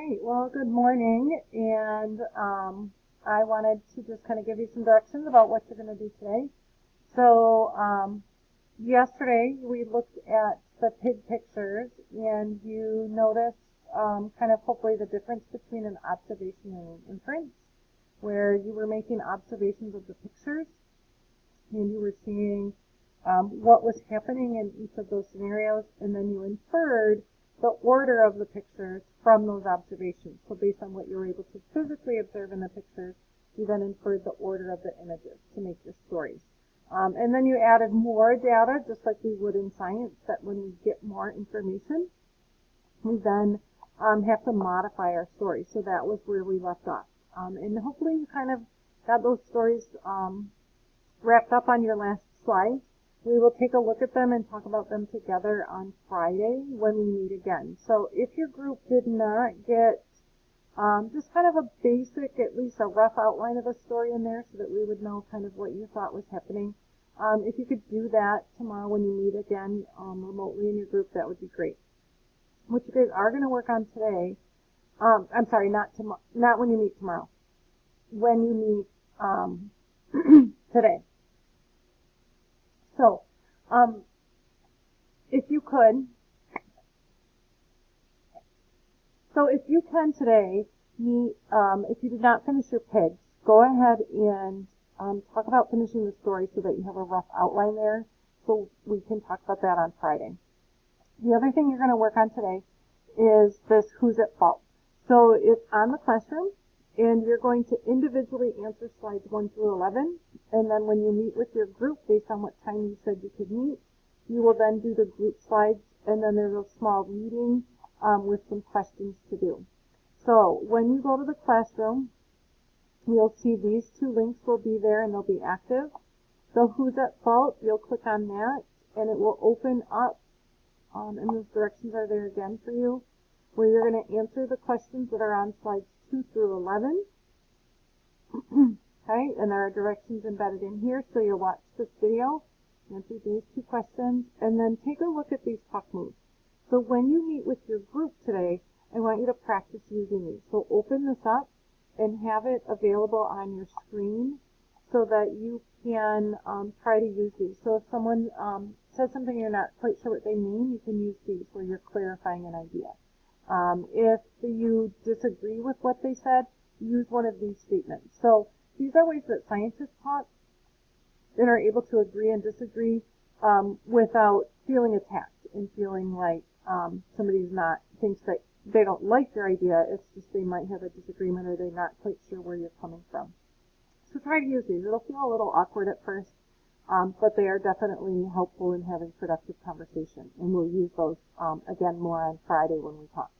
right, well, good morning, and I wanted to just kind of give you some directions about what you're going to do today. So, yesterday we looked at the pig pictures, and you noticed kind of hopefully the difference between an observation and an inference, where you were making observations of the pictures, and you were seeing what was happening in each of those scenarios, and then you inferred the order of the pictures from those observations. So based on what you were able to physically observe in the pictures, you then inferred the order of the images to make your stories. And then you added more data, just like we would in science, that when we get more information, we then have to modify our story. So that was where we left off. And hopefully you kind of got those stories wrapped up on your last slide. We will take a look at them and talk about them together on Friday when we meet again. So if your group did not get just kind of a basic, at least a rough outline of a story in there so that we would know kind of what you thought was happening, if you could do that tomorrow when you meet again remotely in your group, that would be great. What you guys are going to work on today, I'm sorry, not when you meet tomorrow, when you meet today. So, if you can today meet, if you did not finish your pigs, go ahead and talk about finishing the story so that you have a rough outline there, so we can talk about that on Friday. The other thing you're going to work on today is this who's at fault. So it's on the classroom, and you're going to individually answer slides 1 through 11, and then when you meet with your group, based on what time you said you could meet, you will then do the group slides, and then there's a small reading with some questions to do. So when you go to the classroom, you'll see these two links will be there, and they'll be active. The who's at fault, you'll click on that, and it will open up, and those directions are there again for you, where you're going to answer the questions that are on slides 2 through 11. Okay, and there are directions embedded in here, so you'll watch this video, answer these two questions, and then take a look at these talk moves. So when you meet with your group today, I want you to practice using these. So open this up and have it available on your screen so that you can try to use these. So if someone says something you're not quite sure what they mean, you can use these where you're clarifying an idea. If you disagree with what they said, use one of these statements. So these are ways that scientists talk and are able to agree and disagree without feeling attacked and feeling like somebody's thinks that they don't like your idea. It's just they might have a disagreement or they're not quite sure where you're coming from. So try to use these. It'll feel a little awkward at first, but they are definitely helpful in having productive conversation. And we'll use those again more on Friday when we talk.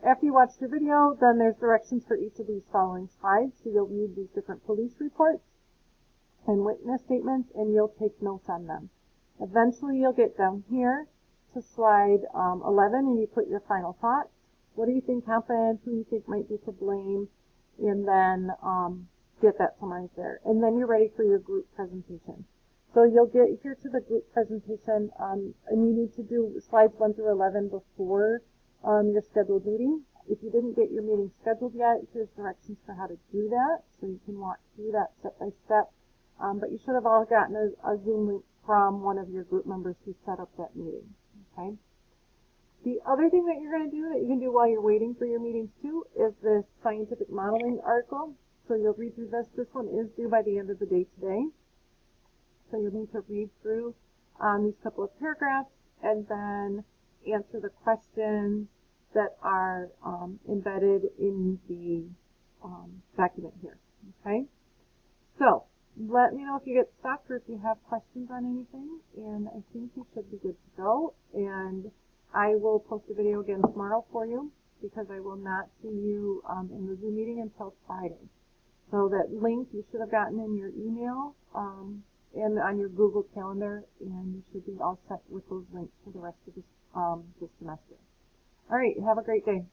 After you watch the video, then there's directions for each of these following slides. So you'll read these different police reports and witness statements, and you'll take notes on them. Eventually, you'll get down here to slide 11, and you put your final thoughts. What do you think happened? Who do you think might be to blame? And then get that summarized there. And then you're ready for your group presentation. So you'll get here to the group presentation, and you need to do slides 1 through 11 before your scheduled meeting. If you didn't get your meeting scheduled yet, here's directions for how to do that, so you can walk through that step by step. But you should have all gotten a Zoom link from one of your group members who set up that meeting. Okay. The other thing that you're going to do that you can do while you're waiting for your meetings too is this scientific modeling article. So you'll read through this. This one is due by the end of the day today. So you'll need to read through these couple of paragraphs and then answer the questions that are embedded in the document here. Okay. So let me know if you get stuck or if you have questions on anything, and I think you should be good to go. And I will post a video again tomorrow for you because I will not see you in the Zoom meeting until Friday. So that link you should have gotten in your email and on your Google Calendar, and you should be all set with those links for the rest of this semester. All right, have a great day.